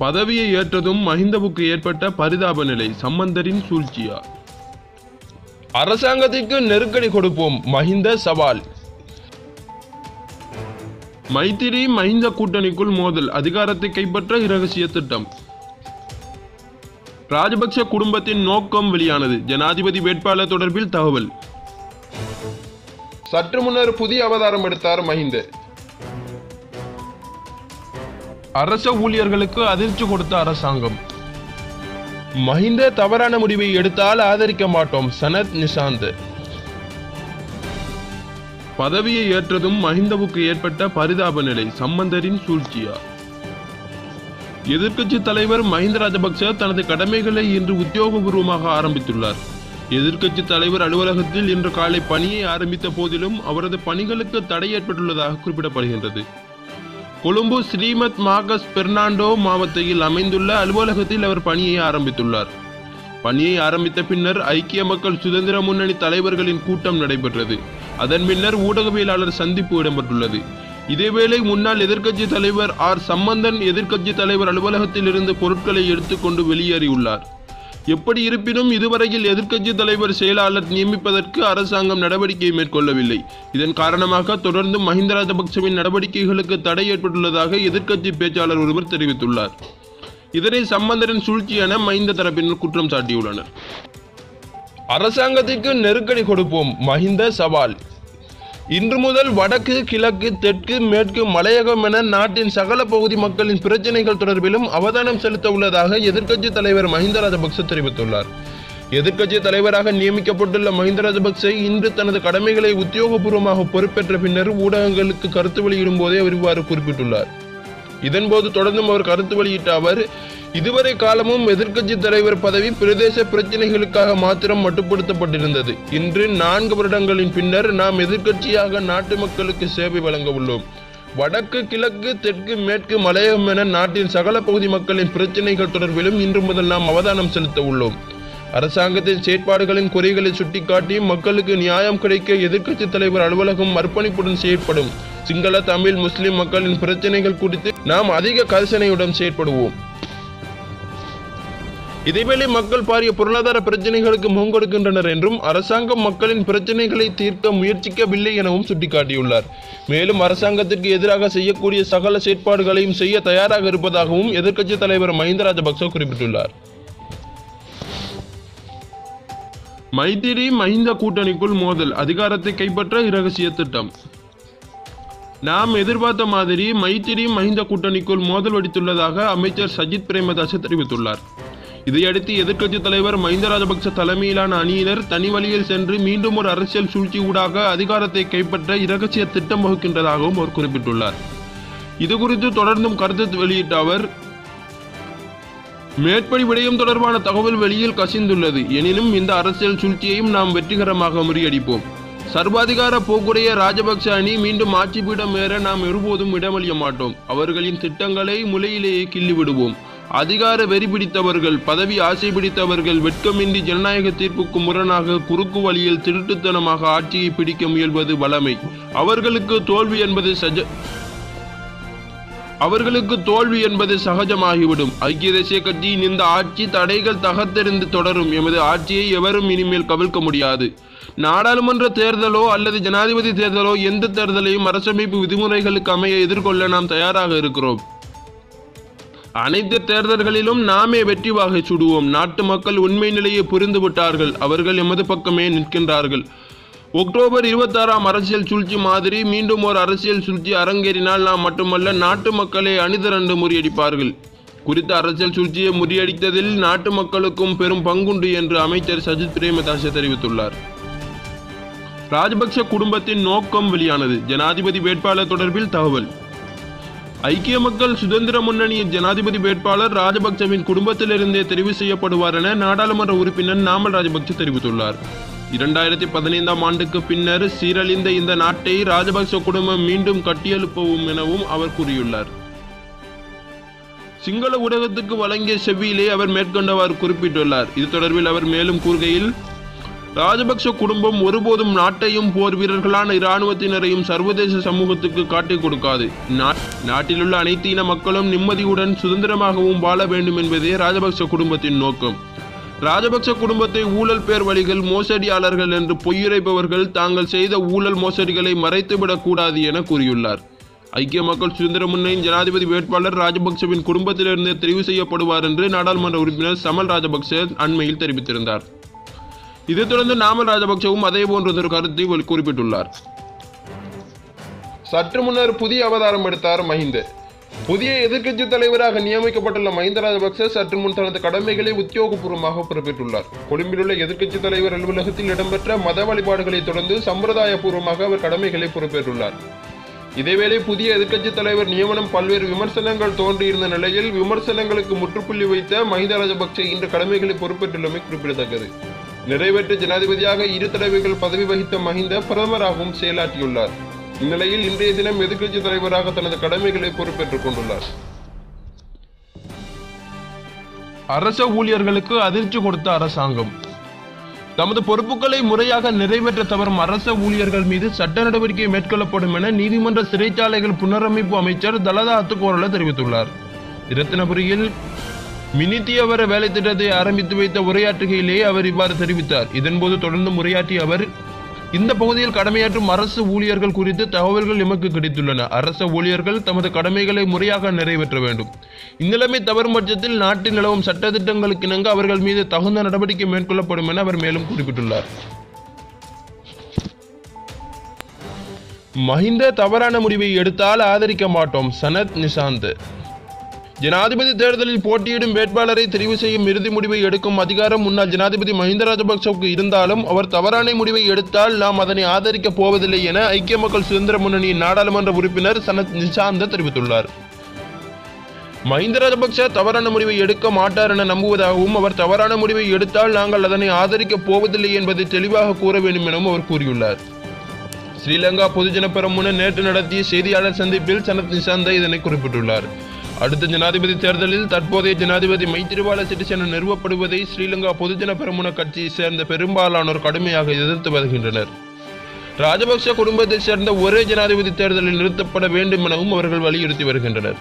பதவியை ஏற்றதும் மஹிந்தவுக்கு ஏற்பட்ட பரிதாப நிலை, சம்பந்தரின் சூழ்ச்சியா? அரசாங்கத்திற்கு நெருக்கடி கொடுப்போம், மஹிந்த சவால். மைத்திரி மஹிந்த கூட்டணிக்குள் மோதல், அதிகாரத்தை கைப்பற்ற இரகசிய திட்டம். ராஜபக்ச குடும்பத்தின் நோக்கம் வெளியானது, ஜனாதிபதி வேட்பாளர் தொடர்பில் தகவல். சற்று முன்னர் புதிய அவதாரம் எடுத்தார் மஹிந்த. அரச ஊழியர்களுக்கு அதிர்ச்சி கொடுத்த அரசாங்கம். மஹிந்த தவறான முடிவை எடுத்தால் ஆதரிக்க மாட்டோம், சனத் நிஷாந்த். பதவியை ஏற்றதும் மஹிந்தவுக்கு ஏற்பட்ட பரிதாப நிலை, சம்பந்தரின் சூழ்ச்சியா? எதிர்க்கட்சி தலைவர் மஹிந்த ராஜபக்ச தனது கடமைகளை இன்று உத்தியோகபூர்வமாக ஆரம்பித்துள்ளார். எதிர்க்கட்சி தலைவர் அலுவலகத்தில் இன்று காலை பணியை ஆரம்பித்த போதிலும் அவரது பணிகளுக்கு தடை ஏற்பட்டுள்ளதாக குறிப்பிடப்படுகின்றது. கொழும்பு ஸ்ரீமத் மார்கஸ் பெர்னாண்டோ மாவட்டத்தில் அமைந்துள்ள அலுவலகத்தில் அவர் பணியை ஆரம்பித்துள்ளார். பணியை ஆரம்பித்த பின்னர் ஐக்கிய மக்கள் சுதந்திர முன்னணி தலைவர்களின் கூட்டம் நடைபெற்றது. அதன் பின்னர் ஊடகவியலாளர் சந்திப்பு இடம்பெற்றுள்ளது. இதேவேளை முன்னாள் எதிர்க்கட்சி தலைவர் ஆர் சம்பந்தன் எதிர்க்கட்சி தலைவர் அலுவலகத்தில் இருந்து பொருட்களை எடுத்துக்கொண்டு வெளியேறியுள்ளார். எப்படி இருப்பினும் இதுவரையில் எதிர்க்கட்சி தலைவர் செயலாளர் நியமிப்பதற்கு அரசாங்கம் நடவடிக்கை மேற்கொள்ளவில்லை. இதன் காரணமாக தொடர்ந்து மஹிந்த ராஜபக்சவின் நடவடிக்கைகளுக்கு தடை ஏற்பட்டுள்ளதாக எதிர்க்கட்சி பேச்சாளர் ஒருவர் தெரிவித்துள்ளார். இதனை சம்பந்தரின் சூழ்ச்சி என மஹிந்த தரப்பினர் குற்றம் சாட்டியுள்ளனர். அரசாங்கத்திற்கு நெருக்கடி கொடுப்போம், மஹிந்த சவால். இன்று முதல் வடக்கு, கிழக்கு, தெற்கு, மேற்கு, மலையகம் என நாட்டின் சகல பகுதி மக்களின் பிரச்சினைகள் தொடர்பிலும் அவதானம் செலுத்த உள்ளதாக எதிர்க்கட்சி தலைவர் மஹிந்த ராஜபக்ச தெரிவித்துள்ளார். எதிர்க்கட்சி தலைவராக நியமிக்கப்பட்டுள்ள மஹிந்த ராஜபக்ச இன்று தனது கடமைகளை உத்தியோகபூர்வமாக பொறுப்பேற்ற பின்னர் ஊடகங்களுக்கு கருத்து வெளியிடும் போதே அவர் இவ்வாறு குறிப்பிட்டுள்ளார். இதன்போது தொடர்ந்தும் அவர் கருத்து வெளியிட்ட அவர், இதுவரை காலமும் எதிர்க்கட்சி தலைவர் பதவி பிரதேச பிரச்சினைகளுக்காக மாத்திரம் மட்டுப்படுத்தப்பட்டிருந்தது. இன்று 4 வருடங்களின் பின்னர் நாம் எதிர்க்கட்சியாக நாட்டு மக்களுக்கு சேவை வழங்க உள்ளோம். வடக்கு, கிழக்கு, தெற்கு, மேற்கு, மலையகம் என நாட்டின் சகல பகுதி மக்களின் பிரச்சினைகள் தொடர்பிலும் இன்று முதல் நாம் அவதானம் செலுத்த உள்ளோம். அரசாங்கத்தின் செயற்பாடுகளின் குறைகளை சுட்டிக்காட்டி மக்களுக்கு நியாயம் கிடைக்க எதிர்க்கட்சி தலைவர் அலுவலகம் அர்ப்பணிப்புடன் செயற்படும். சிங்கள, தமிழ், முஸ்லிம் மக்களின் பிரச்சினைகள் குறித்து நாம் அதிக கரிசனையுடன் செயற்படுவோம். இதேவேளை மக்கள் பாரிய பொருளாதார பிரச்சினைகளுக்கு முகங்கொடுக்கின்றனர் என்றும் அரசாங்கம் மக்களின் பிரச்சினைகளை தீர்க்க முயற்சிக்கவில்லை எனவும் சுட்டிக்காட்டியுள்ளார். மேலும் அரசாங்கத்திற்கு எதிராக செய்யக்கூடிய சகல செயற்பாடுகளையும் செய்ய தயாராக இருப்பதாகவும் எதிர்க்கட்சி தலைவர் மஹிந்த ராஜபக்ச குறிப்பிட்டுள்ளார். மைத்திரி மஹிந்த கூட்டணிக்குள் மோதல், அதிகாரத்தை கைப்பற்ற இரகசிய திட்டம். நாம் எதிர்பார்த்த மாதிரி மைத்திரி மஹிந்த கூட்டணிக்குள் மோதல் வெடித்துள்ளதாக அமைச்சர் சஜித் பிரேமதாச தெரிவித்துள்ளார். இதையடுத்து எதிர்க்கட்சி தலைவர் மஹிந்த ராஜபக்ச தலைமையிலான அணியினர் தனி வழியில் சென்று மீண்டும் ஒரு அரசியல் சூழ்ச்சி ஊடாக அதிகாரத்தை கைப்பற்ற இரகசிய திட்டம் வகுக்கின்றதாகவும் அவர் குறிப்பிட்டுள்ளார். இதுகுறித்து தொடர்ந்தும் கருத்து வெளியிட்ட அவர், மேற்படி விடயம் தொடர்பான தகவல் வெளியில் கசிந்துள்ளது. எனினும் இந்த அரசியல் சூழ்ச்சியையும் நாம் வெற்றிகரமாக முறியடிப்போம். சர்வாதிகார போக்குடைய ராஜபக்ச அணி மீண்டும் ஆட்சி பீடம் ஏற நாம் ஒருபோதும் இடமளிய மாட்டோம். அவர்களின் திட்டங்களை முளையிலேயே கிள்ளி விடுவோம். அதிகார வெறி பிடித்தவர்கள், பதவி ஆசை பிடித்தவர்கள் வெட்கமின்றி ஜனநாயக தீர்ப்புக்கு முரணாக குறுக்கு வழியில் திருட்டுத்தனமாக ஆட்சியை பிடிக்க முயல்வது வளமை. அவர்களுக்கு தோல்வி என்பது சகஜமாகிவிடும். ஐக்கிய தேசிய கட்சியின் இந்த ஆட்சி தடைகள் தகர்த்தெறிந்து தொடரும். எமது ஆட்சியை எவரும் இனிமேல் கவிழ்க்க முடியாது. நாடாளுமன்ற தேர்தலோ அல்லது ஜனாதிபதி தேர்தலோ எந்த தேர்தலையும் அரசமைப்பு விதிமுறைகளுக்கு அமைய எதிர்கொள்ள நாம் தயாராக இருக்கிறோம். அனைத்து தேர்தல்களிலும் நாமே வெற்றி வாகை சுடுவோம். நாட்டு மக்கள் உண்மை நிலையை புரிந்து விட்டார்கள். அவர்கள் எமது பக்கமே நிற்கின்றார்கள். அக்டோபர் 26 அரசியல் சூழ்ச்சி மாதிரி மீண்டும் ஒரு அரசியல் சூழ்ச்சி அரங்கேறினால் நாம் மட்டுமல்ல, நாட்டு மக்களே அணிதிரண்டு முறியடிப்பார்கள். குறித்த அரசியல் சூழ்ச்சியை முறியடித்ததில் நாட்டு மக்களுக்கும் பெரும் பங்குண்டு என்று அமைச்சர் சஜித் பிரேமதாச தெரிவித்துள்ளார். ராஜபக்ச குடும்பத்தின் நோக்கம் வெளியானது, ஜனாதிபதி வேட்பாளர் தொடர்பில் தகவல். ஐக்கிய மக்கள் சுதந்திர முன்னணியின் ஜனாதிபதி வேட்பாளர் ராஜபக்சவின் குடும்பத்திலிருந்தே தெரிவு செய்யப்படுவார் என நாடாளுமன்ற உறுப்பினர் நாமல் ராஜபக்ச தெரிவித்துள்ளார். 2015 ஆண்டுக்கு பின்னர் சீரழிந்த இந்த நாட்டை ராஜபக்ச குடும்பம் மீண்டும் கட்டியெழுப்பவும் எனவும் அவர் கூறியுள்ளார். சிங்கள ஊடகத்துக்கு வழங்கிய செவ்வியிலே அவர் மேற்கொண்டவாறு குறிப்பிட்டுள்ளார். இது தொடர்பில் அவர் மேலும் கூறுகையில், ராஜபக்ச குடும்பம் ஒருபோதும் நாட்டையும் போர் வீரர்களான இராணுவத்தினரையும் சர்வதேச சமூகத்துக்கு காட்டிக் கொடுக்காது. நாட்டிலுள்ள அனைத்து இன மக்களும் நிம்மதியுடன் சுதந்திரமாகவும் வாழ வேண்டும் என்பதே ராஜபக்ச குடும்பத்தின் நோக்கம். ராஜபக்ச குடும்பத்தை ஊழல் பேர் வழிகள், மோசடியாளர்கள் என்று பொய்யுரைப்பவர்கள் தாங்கள் செய்த ஊழல் மோசடிகளை மறைத்துவிடக் கூடாது என கூறியுள்ளார். ஐக்கிய மக்கள் சுதந்திர முன்னணியின் ஜனாதிபதி வேட்பாளர் ராஜபக்சவின் குடும்பத்திலிருந்து தெரிவு செய்யப்படுவார் என்று நாடாளுமன்ற உறுப்பினர் சமல் ராஜபக்ச அண்மையில் தெரிவித்திருந்தார். இதைத் தொடர்ந்து நாமல் ராஜபக்சவும் அதே போன்றதொரு கருத்தை குறிப்பிட்டுள்ளார். சற்று முன்னர் புதிய அவதாரம் எடுத்தார் மஹிந்த. புதிய எதிர்க்கட்சி தலைவராக நியமிக்கப்பட்டுள்ள மஹிந்த ராஜபக்ச சற்று முன் தனது கடமைகளை உத்தியோகபூர்வமாக பிறப்பித்துள்ளார். கொழும்பில் உள்ள எதிர்க்கட்சி தலைவர் அலுவலகத்தில் இடம்பெற்ற மத வழிபாடுகளை தொடர்ந்து சம்பிரதாயபூர்வமாக அவர் கடமைகளை பொறுப்பேற்றுள்ளார். இதேவேளை புதிய எதிர்க்கட்சி தலைவர் நியமனம் பல்வேறு விமர்சனங்கள் தோன்றியிருந்த நிலையில் விமர்சனங்களுக்கு முற்றுப்புள்ளி வைத்த மஹிந்த ராஜபக்ச இன்று கடமைகளை பொறுப்பேற்றுள்ளமை குறிப்பிடத்தக்கது. நிறைவேற்று ஜனாதிபதியாக 2 தடவைகள் பதவி வகித்த மஹிந்த பிரதமராகவும் செயலாற்றியுள்ளார். இந்நிலையில் இன்றைய தினம் எதிர்க்கட்சி தலைவராக தனது கடமைகளை பொறுப்பேற்றுக் கொண்டுள்ளார். அரச ஊழியர்களுக்கு அதிர்ச்சி கொடுத்த அரசாங்கம். தமது பொறுப்புகளை முறையாக நிறைவேற்ற தவறும் அரச ஊழியர்கள் மீது சட்ட நடவடிக்கை மேற்கொள்ளப்படும் என நீதிமன்ற சிறைச்சாலைகள் புனரமைப்பு அமைச்சர் தலதா அத்துக்கோரள தெரிவித்துள்ளார். இரத்தினபுரியில் மினித்தியவர வேலை திட்டத்தை ஆரம்பித்து வைத்த உரையாற்றுகையிலேயே அவர் இவ்வாறு தெரிவித்தார். இதன்போது தொடர்ந்து உரையாற்றிய அவர், இந்த பகுதியில் கடமையாற்றும் அரசு ஊழியர்கள் குறித்து தகவல்கள் எமக்கு கிடைத்துள்ளன. அரச ஊழியர்கள் தமது கடமைகளை முறையாக நிறைவேற்ற வேண்டும். இந்நிலைமை தவறும் பட்சத்தில் நாட்டில் நிலவும் சட்டத்திட்டங்களுக்கு இணங்க அவர்கள் மீது தகுந்த நடவடிக்கை மேற்கொள்ளப்படும் என அவர் மேலும் குறிப்பிட்டுள்ளார். மஹிந்த தவறான முடிவை எடுத்தால் ஆதரிக்க மாட்டோம். சனத் நிசாந்த். ஜனாதிபதி தேர்தலில் போட்டியிடும் வேட்பாளரை தெரிவு செய்யும் இறுதி முடிவை எடுக்கும் அதிகாரம் முன்னாள் ஜனாதிபதி மஹிந்த ராஜபக்சவுக்கு இருந்தாலும் அவர் தவறான முடிவை எடுத்தால் நாம் அதனை ஆதரிக்கப் போவதில்லை என ஐக்கிய மக்கள் சுதந்திர முன்னணியின் நாடாளுமன்ற உறுப்பினர் சனத் நிசாந்த தெரிவித்துள்ளார். மஹிந்த ராஜபக்ச தவறான முடிவை எடுக்க மாட்டார் என நம்புவதாகவும் அவர் தவறான முடிவை எடுத்தால் நாங்கள் அதனை ஆதரிக்கப் போவதில்லை என்பதை தெளிவாக கூற வேண்டும் எனவும் அவர் கூறியுள்ளார். ஸ்ரீலங்கா பொதுஜன பெரமுன நேற்று நடத்திய செய்தியாளர் சந்திப்பில் சனத் நிசாந்த இதனை குறிப்பிட்டுள்ளார். அடுத்த ஜனாதிபதி தேர்தலில் தற்போதைய ஜனாதிபதி மைத்திரிபால சிறிசேன நிறுவப்படுவதை ஸ்ரீலங்கா பொதுஜன பெரமுன கட்சியை சேர்ந்த பெரும்பாலானோர் கடுமையாக எதிர்த்து வருகின்றனர். ராஜபக்ச குடும்பத்தைச் சேர்ந்த ஒரே ஜனாதிபதி தேர்தலில் நிறுத்தப்பட வேண்டும் எனவும் அவர்கள் வலியுறுத்தி வருகின்றனர்.